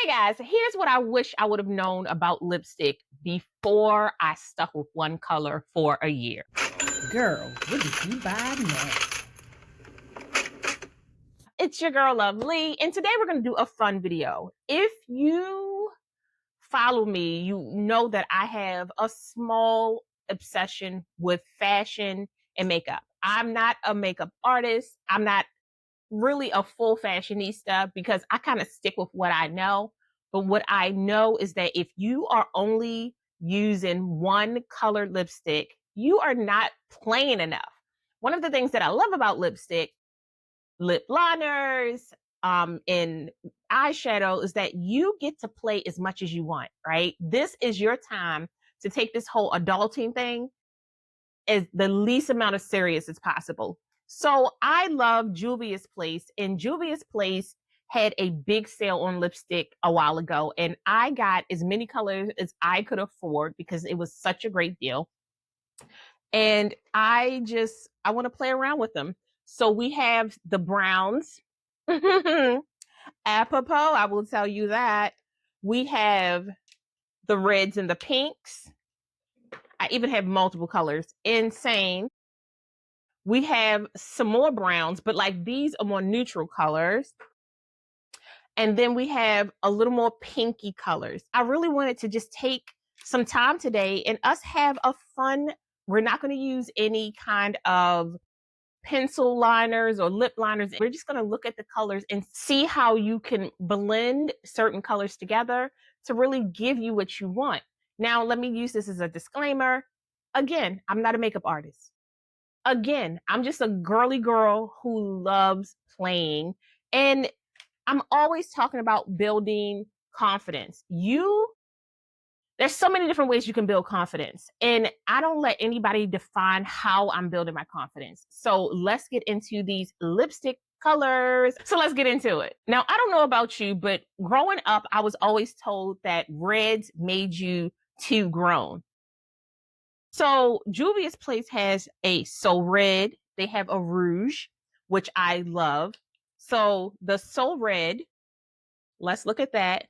Hey guys, here's what I wish I would have known about lipstick before I stuck with one color for a year. Girl, what did you buy now? It's your girl Lovely, and today we're going to do a fun video. If you follow me, you know that I have a small obsession with fashion and makeup. I'm not a makeup artist. I'm not really a full fashionista because I kind of stick with what I know. But what I know is that if you are only using one colored lipstick, you are not playing enough. One of the things that I love about lipstick, lip liners, and eyeshadow is that you get to play as much as you want, right? This is your time to take this whole adulting thing as the least amount of serious as possible. So I love Juvia's Place, and Juvia's Place had a big sale on lipstick a while ago, and I got as many colors as I could afford because it was such a great deal. And I want to play around with them. So we have the browns. Apropos, I will tell you that. We have the reds and the pinks. I even have multiple colors. Insane. We have some more browns, but like these are more neutral colors. And then we have a little more pinky colors. I really wanted to just take some time today and us have a fun, we're not going to use any kind of pencil liners or lip liners. We're just going to look at the colors and see how you can blend certain colors together to really give you what you want. Now, let me use this as a disclaimer. Again, I'm not a makeup artist. Again, I'm just a girly girl who loves playing. And I'm always talking about building confidence. There's so many different ways you can build confidence. And I don't let anybody define how I'm building my confidence. So let's get into these lipstick colors. So let's get into it. Now, I don't know about you, but growing up, I was always told that reds made you too grown. So Juvia's Place has a So Red. They have a Rouge, which I love. So the So Red, let's look at that.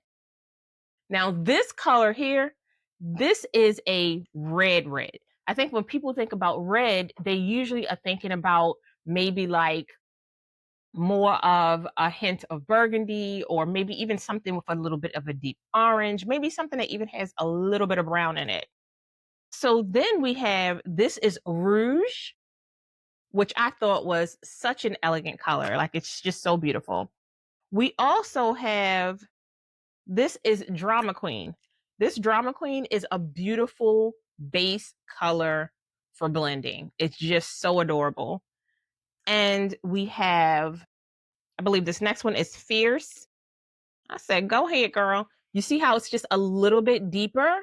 Now this color here, this is a red. I think when people think about red, they usually are thinking about maybe like more of a hint of burgundy, or maybe even something with a little bit of a deep orange, maybe something that even has a little bit of brown in it. So then we have, this is Rouge, which I thought was such an elegant color. Like it's just so beautiful. We also have, this is Drama Queen. This Drama Queen is a beautiful base color for blending. It's just so adorable. And we have, I believe this next one is Fierce. I said, go ahead, girl. You see how it's just a little bit deeper,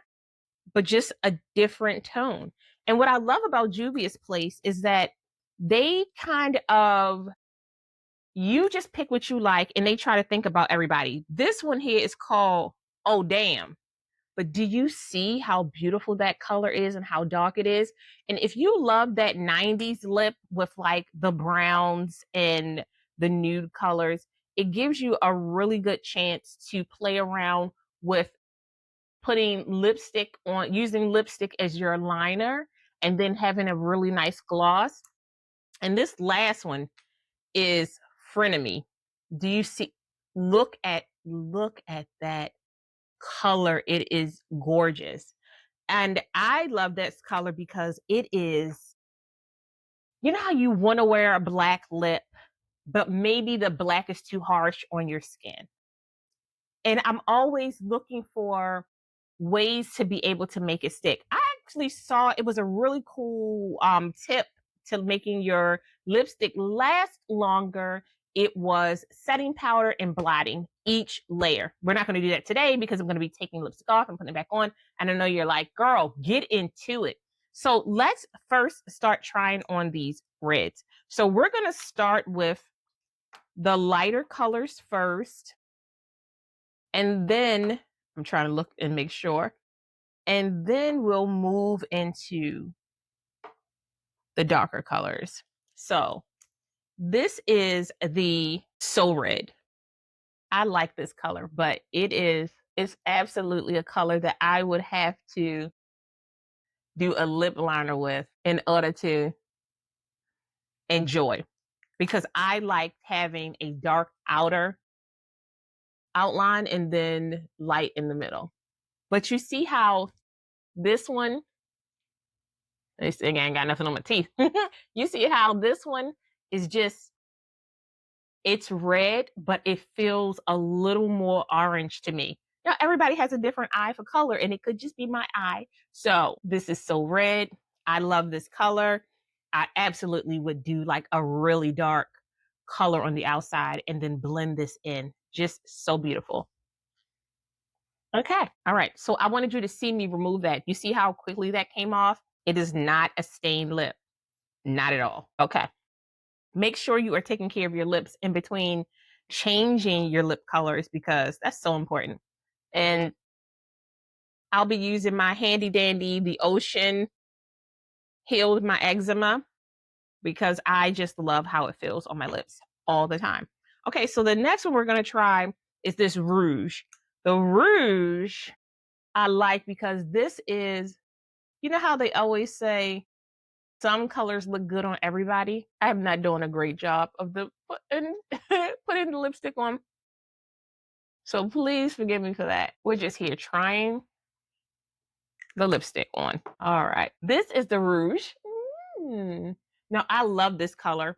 but just a different tone. And what I love about Juvia's Place is that they kind of, you just pick what you like and they try to think about everybody. This one here is called Oh Damn. But do you see how beautiful that color is and how dark it is? And if you love that 90s lip with like the browns and the nude colors, it gives you a really good chance to play around with putting lipstick on, using lipstick as your liner, and then having a really nice gloss. And this last one is Frenemy. Do you see? Look at that color. It is gorgeous. And I love this color because it is, you know how you want to wear a black lip, but maybe the black is too harsh on your skin. And I'm always looking for ways to be able to make it stick. I actually saw, it was a really cool tip to making your lipstick last longer. It was setting powder and blotting each layer. We're not going to do that today because I'm going to be taking lipstick off and putting it back on. And I know you're like, girl, get into it. So let's first start trying on these reds. So we're going to start with the lighter colors first. And then I'm trying to look and make sure. And then we'll move into the darker colors. So this is the So Red. I like this color, but it's absolutely a color that I would have to do a lip liner with in order to enjoy, because I like having a dark outer outline and then light in the middle. But you see how this one, this thing ain't got nothing on my teeth. You see how this one is just, it's red, but it feels a little more orange to me. Now, everybody has a different eye for color, and it could just be my eye. So this is so red. I love this color. I absolutely would do like a really dark color on the outside and then blend this in. Just so beautiful. Okay. All right. So I wanted you to see me remove that. You see how quickly that came off? It is not a stained lip. Not at all. Okay. Make sure you are taking care of your lips in between changing your lip colors, because that's so important. And I'll be using my handy dandy, the Ocean Healed My Eczema, because I just love how it feels on my lips all the time. Okay, so the next one we're going to try is this rouge. The rouge I like because this is, you know how they always say some colors look good on everybody? I'm not doing a great job of the putting the lipstick on. So please forgive me for that. We're just here trying the lipstick on. All right. This is the rouge. Now, I love this color.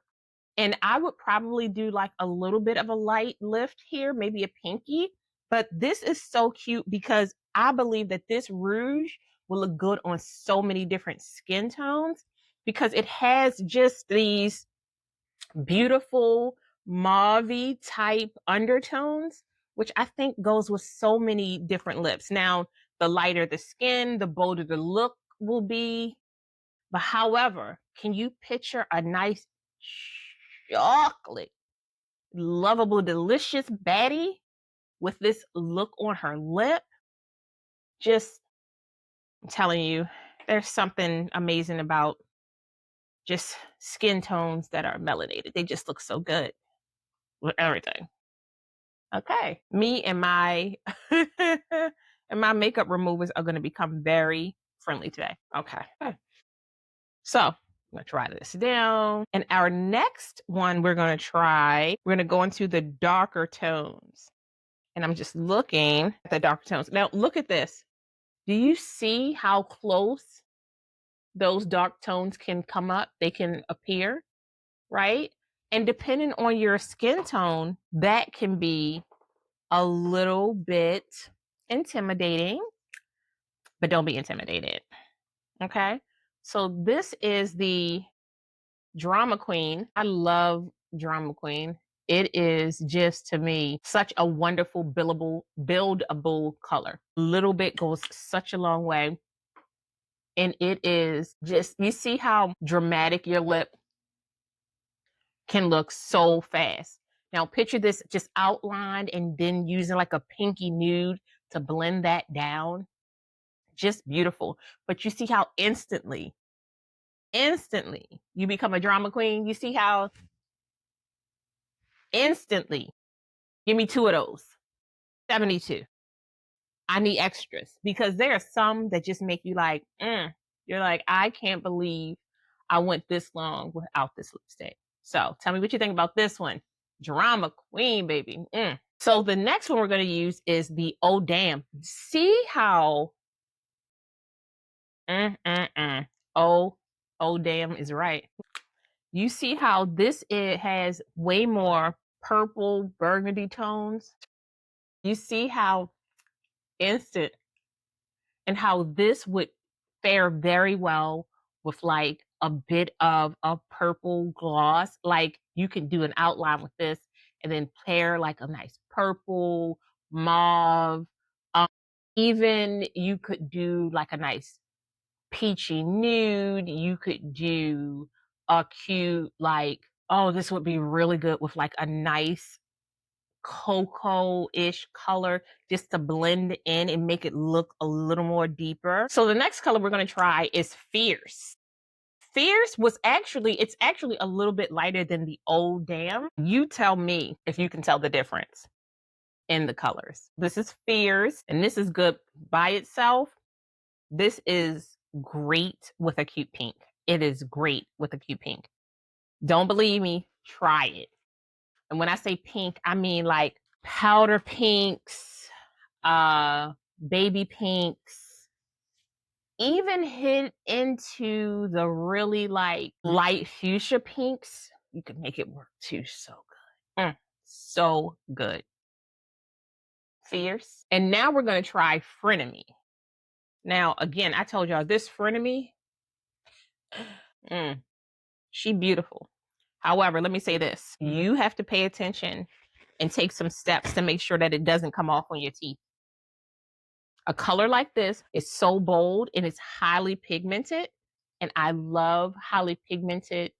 And I would probably do like a little bit of a light lift here, maybe a pinky. But this is so cute because I believe that this rouge will look good on so many different skin tones, because it has just these beautiful mauve type undertones, which I think goes with so many different lips. Now, the lighter the skin, the bolder the look will be. But however, can you picture a nice chocolate, lovable, delicious baddie with this look on her lip? Just, I'm telling you, there's something amazing about just skin tones that are melanated. They just look so good with everything. Okay, me and my and my makeup removers are going to become very friendly today. Okay. So I'm going to try this down. And our next one we're going to try, we're going to go into the darker tones. And I'm just looking at the darker tones. Now, look at this. Do you see how close those dark tones can come up? They can appear, right? And depending on your skin tone, that can be a little bit intimidating, but don't be intimidated. Okay. So this is the Drama Queen. I love Drama Queen. It is just, to me, such a wonderful buildable color. A little bit goes such a long way. And it is just, you see how dramatic your lip can look so fast. Now picture this just outlined and then using like a pinky nude to blend that down. Just beautiful. But you see how instantly you become a drama queen. You see how instantly, give me 2 of those. 72. I need extras, because there are some that just make you like, you're like, I can't believe I went this long without this lipstick. So tell me what you think about this one. Drama Queen, baby. So the next one we're going to use is the Oh Damn. See how oh damn is right. You see how this, it has way more purple burgundy tones. You see how instant, and how this would fare very well with like a bit of a purple gloss. Like you can do an outline with this and then pair like a nice purple, mauve. Even you could do like a nice peachy nude. You could do a cute, like, oh, this would be really good with like a nice cocoa-ish color, just to blend in and make it look a little more deeper. So the next color we're going to try is Fierce. Fierce was it's actually a little bit lighter than the Oh Damn. You tell me if you can tell the difference. in the colors. This is Fierce, and this is good by itself. This is great with a cute pink. It is great with a cute pink. Don't believe me? Try it. And when I say pink, I mean like powder pinks, baby pinks, even hit into the really like light fuchsia pinks. You can make it work too. So good. So good. Fierce. And now we're going to try Frenemy. Now, again, I told y'all this Frenemy, she beautiful. However, let me say this. You have to pay attention and take some steps to make sure that it doesn't come off on your teeth. A color like this is so bold and it's highly pigmented. And I love highly pigmented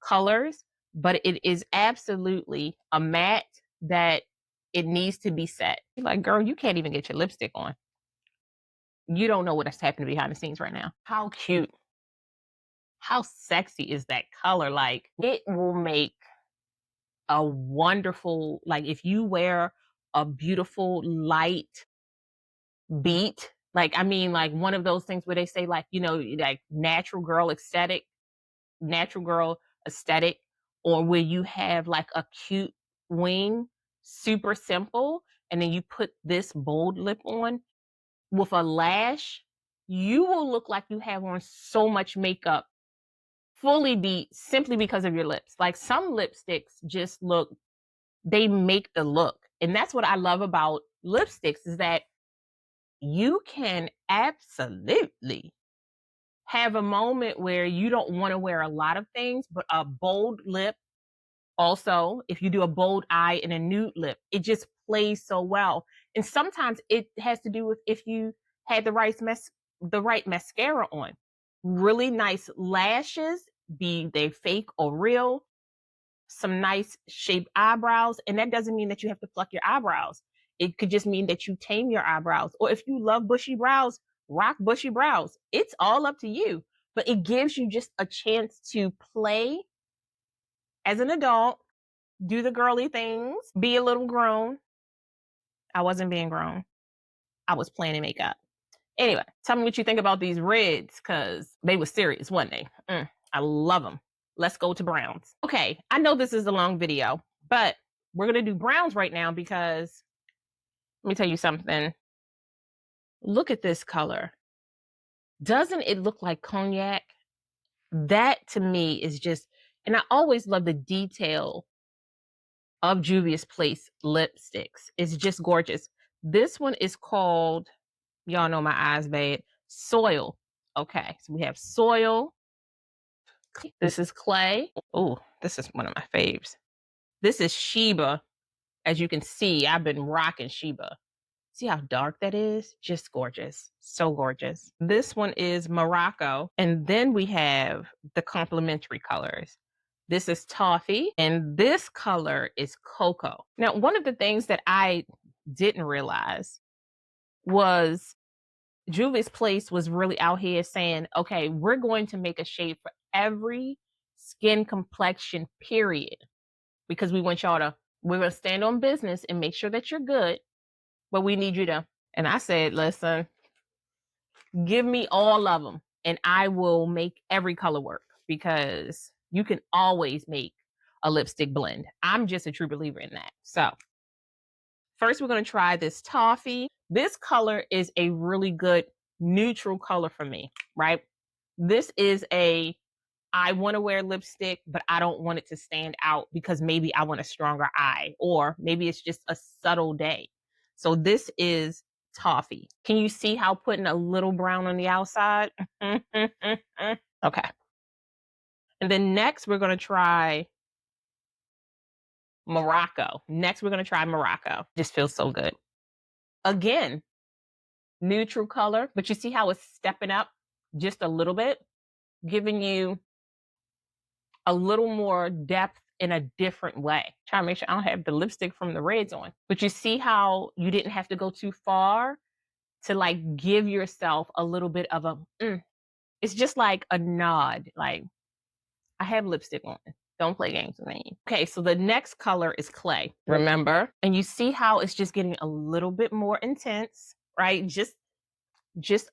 colors, but it is absolutely a matte that it needs to be set. Like, girl, you can't even get your lipstick on. You don't know what's happening behind the scenes right now. How cute. How sexy is that color? Like, it will make a wonderful, like if you wear a beautiful light beat, like, I mean, like one of those things where they say like, you know, like natural girl aesthetic, or where you have like a cute wing, super simple, and then you put this bold lip on with a lash, you will look like you have on so much makeup, fully beat, simply because of your lips. Like some lipsticks just look, they make the look. And that's what I love about lipsticks, is that you can absolutely have a moment where you don't want to wear a lot of things, but a bold lip. Also, if you do a bold eye and a nude lip, it just plays so well. And sometimes it has to do with if you had the right mascara on. Really nice lashes, be they fake or real. Some nice shaped eyebrows, and that doesn't mean that you have to pluck your eyebrows. It could just mean that you tame your eyebrows. Or if you love bushy brows, rock bushy brows. It's all up to you. But it gives you just a chance to play as an adult, do the girly things, be a little grown. I wasn't being grown. I was planning makeup. Anyway, tell me what you think about these reds, because they were serious, weren't they? I love them. Let's go to browns. Okay, I know this is a long video, but we're going to do browns right now because let me tell you something. Look at this color. Doesn't it look like cognac? That to me is just, and I always love the detail of Juvia's Place lipsticks. It's just gorgeous. This one is called, y'all know my eyes bad, Soil. Okay, so we have Soil. This is Clay. Oh, this is one of my faves. This is Sheba. As you can see, I've been rocking Sheba. See how dark that is? Just gorgeous. So gorgeous. This one is Morocco. And then we have the complementary colors. This is Toffee. And this color is Cocoa. Now, one of the things that I didn't realize was Juvia's Place was really out here saying, okay, we're going to make a shade for every skin complexion, period. Because we want y'all to, we're going to stand on business and make sure that you're good, but we need you to. And I said, listen, give me all of them and I will make every color work, because you can always make a lipstick blend. I'm just a true believer in that. So first we're going to try this Toffee. This color is a really good neutral color for me, right? This is a, I want to wear lipstick, but I don't want it to stand out because maybe I want a stronger eye, or maybe it's just a subtle day. So this is Toffee. Can you see how putting a little brown on the outside? Okay. And then next we're going to try Morocco. Just feels so good. Again, neutral color, but you see how it's stepping up just a little bit, giving you a little more depth in a different way. Try to make sure I don't have the lipstick from the reds on. But you see how you didn't have to go too far to like give yourself a little bit of a, it's just like a nod. Like, I have lipstick on. Don't play games with me. Okay, so the next color is clay, remember? And you see how it's just getting a little bit more intense, right? Just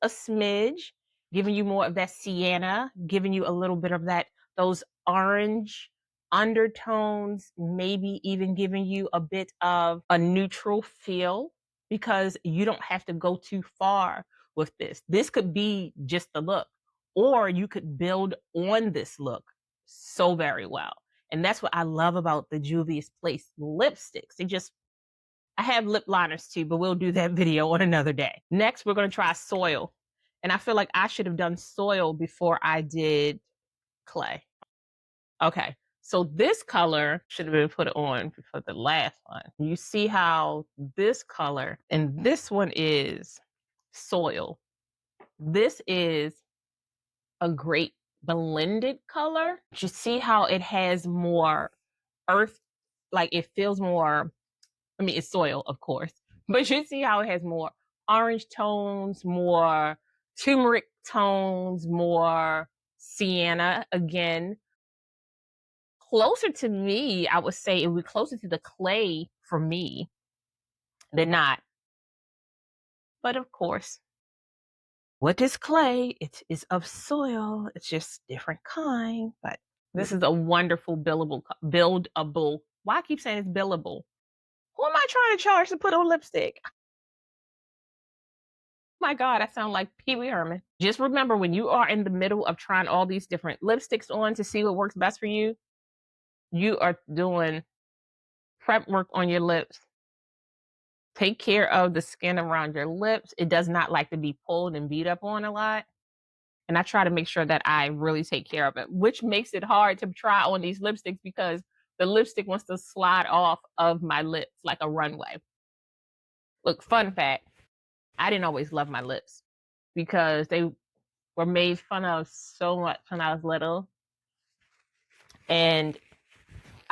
a smidge, giving you more of that sienna, giving you a little bit of that, those orange undertones, maybe even giving you a bit of a neutral feel, because you don't have to go too far with this. This could be just the look, or you could build on this look so very well. And that's what I love about the Juvia's Place lipsticks. I have lip liners too, but we'll do that video on another day. Next, we're going to try soil. And I feel like I should have done soil before I did clay. Okay, so this color should have been put on for the last one. You see how this color, and this one is soil. This is a great blended color. You see how it has more earth, like it feels more, I mean, it's soil, of course, but you see how it has more orange tones, more turmeric tones, more sienna again. Closer to me, I would say it would be closer to the clay for me than not. But of course, what is clay? It is of soil. It's just different kind. But this is a wonderful buildable. Why I keep saying it's billable? Who am I trying to charge to put on lipstick? My God, I sound like Pee Wee Herman. Just remember, when you are in the middle of trying all these different lipsticks on to see what works best for you, you are doing prep work on your lips. Take care of the skin around your lips. It does not like to be pulled and beat up on a lot. And I try to make sure that I really take care of it, which makes it hard to try on these lipsticks because the lipstick wants to slide off of my lips like a runway. Look, fun fact, I didn't always love my lips because they were made fun of so much when I was little. And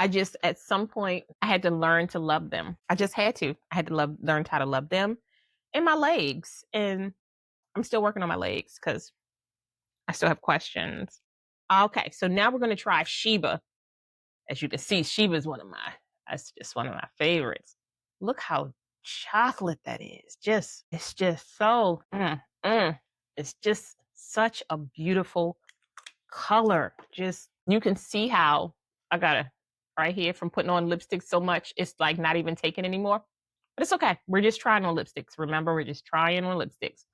I just, at some point, I had to learn to love them. I just had to. I had to learn how to love them and my legs. And I'm still working on my legs because I still have questions. Okay, so now we're going to try Sheba. As you can see, Sheba is that's just one of my favorites. Look how chocolate that is. It's just so, it's just such a beautiful color. Just, you can see how I got it right here from putting on lipstick so much. It's like not even taken anymore. But it's okay. We're just trying on lipsticks. Remember, we're just trying on lipsticks.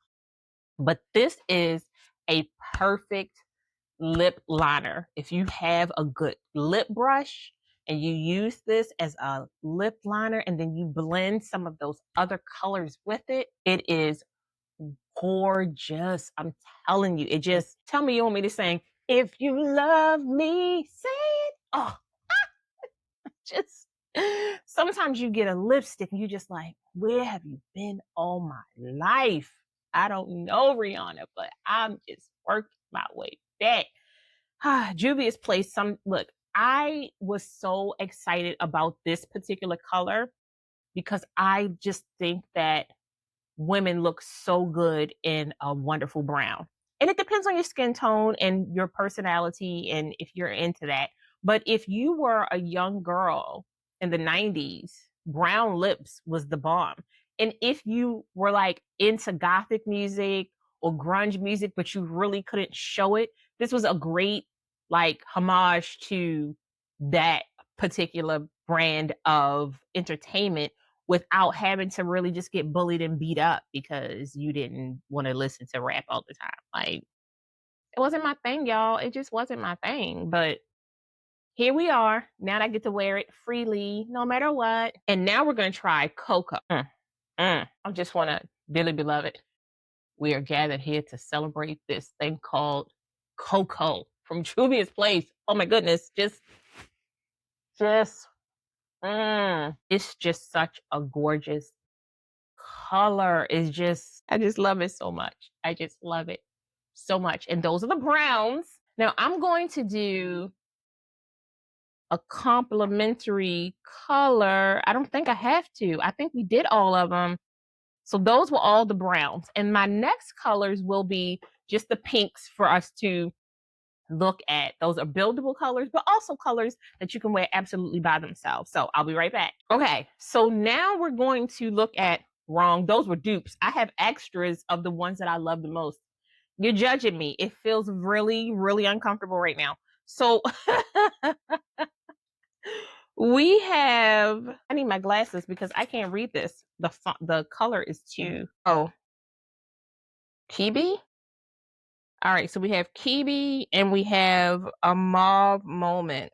But this is a perfect lip liner. If you have a good lip brush and you use this as a lip liner and then you blend some of those other colors with it, it is gorgeous. I'm telling you, it just, tell me you want me to sing, if you love me, say it. Oh, just, sometimes you get a lipstick and you just like, where have you been all my life? I don't know, Rihanna, but I'm just working my way back. Juvia's Place, look, I was so excited about this particular color because I just think that women look so good in a wonderful brown. And it depends on your skin tone and your personality and if you're into that. But if you were a young girl in the 90s, brown lips was the bomb. And if you were like into gothic music or grunge music, but you really couldn't show it, this was a great like homage to that particular brand of entertainment without having to really just get bullied and beat up because you didn't want to listen to rap all the time. Like, it wasn't my thing, y'all. It just wasn't my thing. But here we are. Now I get to wear it freely, no matter what. And now we're going to try cocoa. I just want to, dearly beloved, we are gathered here to celebrate this thing called cocoa from Juvia's Place. Oh my goodness. It's just such a gorgeous color. I just love it so much. I just love it so much. And those are the browns. Now I'm going to do a complementary color. I don't think I have to. I think we did all of them. So those were all the browns. And my next colors will be just the pinks for us to look at. Those are buildable colors, but also colors that you can wear absolutely by themselves. So I'll be right back. Okay, so now we're going to look at, wrong, those were dupes. I have extras of the ones that I love the most. You're judging me. It feels really, really uncomfortable right now. So we have, I need my glasses because I can't read this. The color is too, oh, Kibi? All right, so we have Kibi and we have a mauve moment.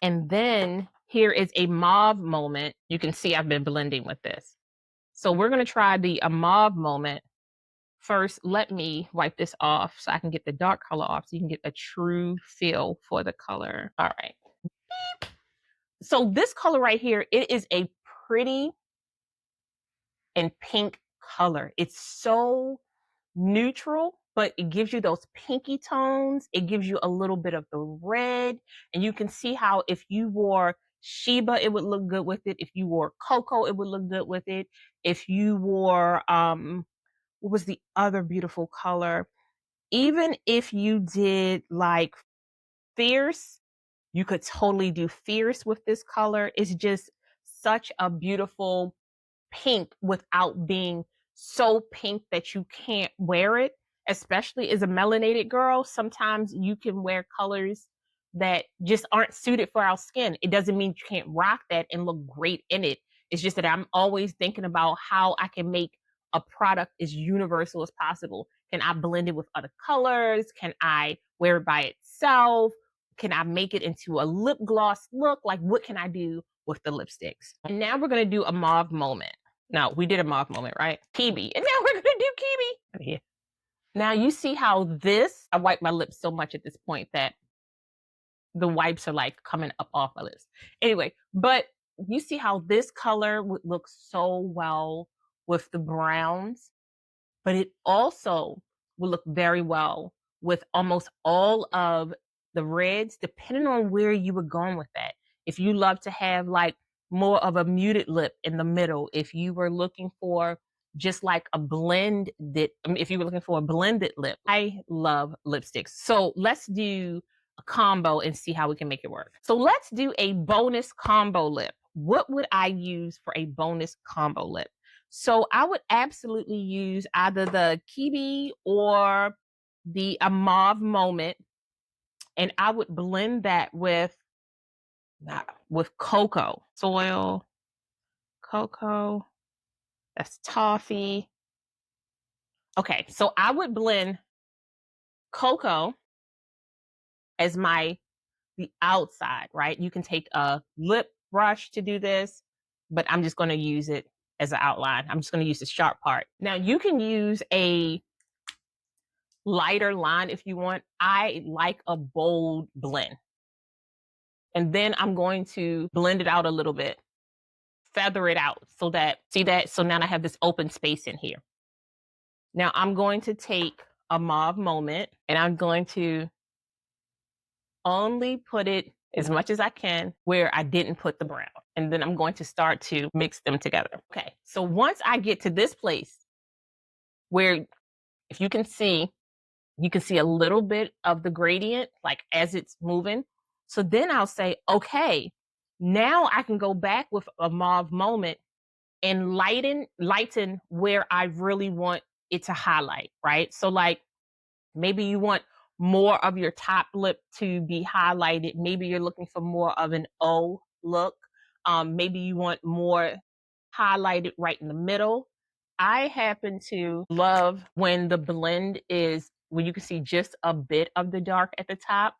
And then here is a mauve moment. You can see I've been blending with this. So we're going to try the mauve moment. First, let me wipe this off so I can get the dark color off so you can get a true feel for the color. All right. So this color right here, it is a pretty and pink color. It's so neutral, but it gives you those pinky tones. It gives you a little bit of the red. And you can see how if you wore Sheba, it would look good with it. If you wore Cocoa, it would look good with it. If you wore, what was the other beautiful color? Even if you did like Fierce, you could totally do Fierce with this color. It's just such a beautiful pink without being so pink that you can't wear it, especially as a melanated girl. Sometimes you can wear colors that just aren't suited for our skin. It doesn't mean you can't rock that and look great in it. It's just that I'm always thinking about how I can make a product as universal as possible. Can I blend it with other colors? Can I wear it by itself? Can I make it into a lip gloss look? Like, what can I do with the lipsticks? And now we're going to do a mauve moment. No, we did a mauve moment, right? Kibi. And now we're going to do Kibi. Here. Now you see how this, I wipe my lips so much at this point that the wipes are like coming up off my lips. Anyway, but you see how this color would look so well with the browns, but it also will look very well with almost all of the reds, depending on where you were going with that. If you love to have like more of a muted lip in the middle, if you were looking for just like a blend that, if you were looking for a blended lip, I love lipsticks. So let's do a combo and see how we can make it work. So let's do a bonus combo lip. What would I use for a bonus combo lip? So I would absolutely use either the Kibi or the mauve moment, and I would blend that with cocoa, soil, cocoa. That's toffee. Okay, so I would blend cocoa as the outside, right? You can take a lip brush to do this, but I'm just going to use it as an outline. I'm just going to use the sharp part. Now you can use a lighter line if you want. I like a bold blend. And then I'm going to blend it out a little bit, feather it out so that, see that? So now I have this open space in here. Now I'm going to take a mauve moment and I'm going to only put it as much as I can where I didn't put the brown. And then I'm going to start to mix them together. Okay, so once I get to this place where, if you can see a little bit of the gradient, like as it's moving. So then I'll say, okay, now I can go back with a mauve moment and lighten where I really want it to highlight, right? So like maybe you want more of your top lip to be highlighted. Maybe you're looking for more of an O look. Maybe you want more highlighted right in the middle. I happen to love when the blend is, when you can see just a bit of the dark at the top,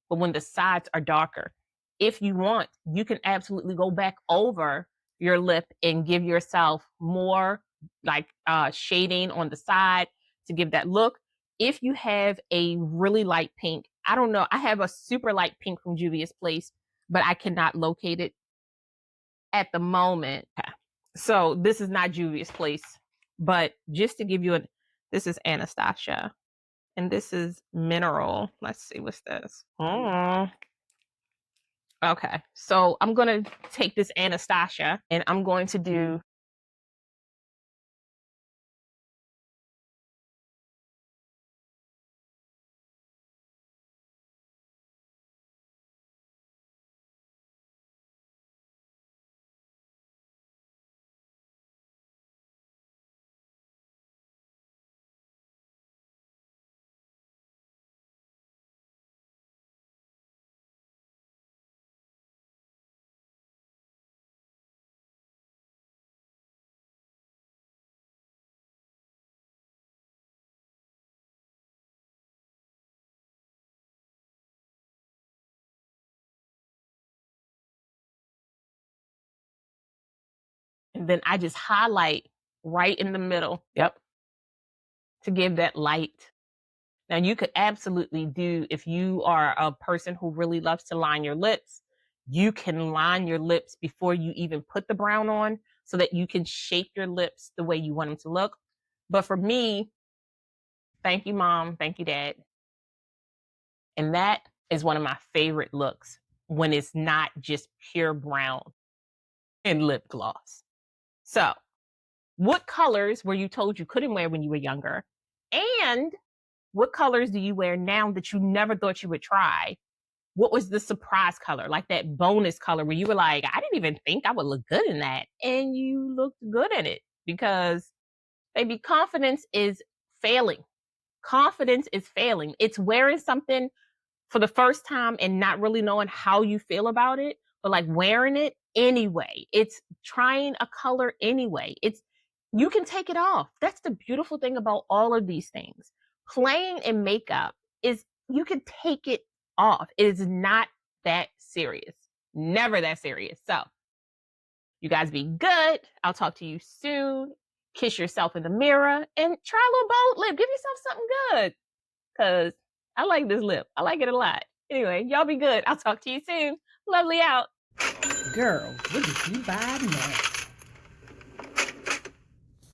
but when the sides are darker. If you want, you can absolutely go back over your lip and give yourself more like shading on the side to give that look. If you have a really light pink, I don't know, I have a super light pink from Juvia's Place, but I cannot locate it at the moment. So this is not Juvia's Place, but just to give you this is Anastasia and this is Mineral. Let's see, what's this? Okay, so I'm going to take this Anastasia and I'm going to do And then I just highlight right in the middle. Yep. To give that light. Now you could absolutely do, if you are a person who really loves to line your lips, you can line your lips before you even put the brown on so that you can shape your lips the way you want them to look. But for me, thank you, Mom. Thank you, Dad. And that is one of my favorite looks when it's not just pure brown and lip gloss. So, what colors were you told you couldn't wear when you were younger? And what colors do you wear now that you never thought you would try? What was the surprise color, like that bonus color where you were like, I didn't even think I would look good in that, and you looked good in it? Because, baby, confidence is failing. Confidence is failing. It's wearing something for the first time and not really knowing how you feel about it, but like wearing it anyway. It's trying a color anyway. You can take it off. That's the beautiful thing about all of these things. Playing in makeup is you can take it off. It is not that serious. Never that serious. So, you guys be good. I'll talk to you soon. Kiss yourself in the mirror and try a little bold lip. Give yourself something good. Because I like this lip. I like it a lot. Anyway, y'all be good. I'll talk to you soon. Lovely out. Girl, what did you buy now?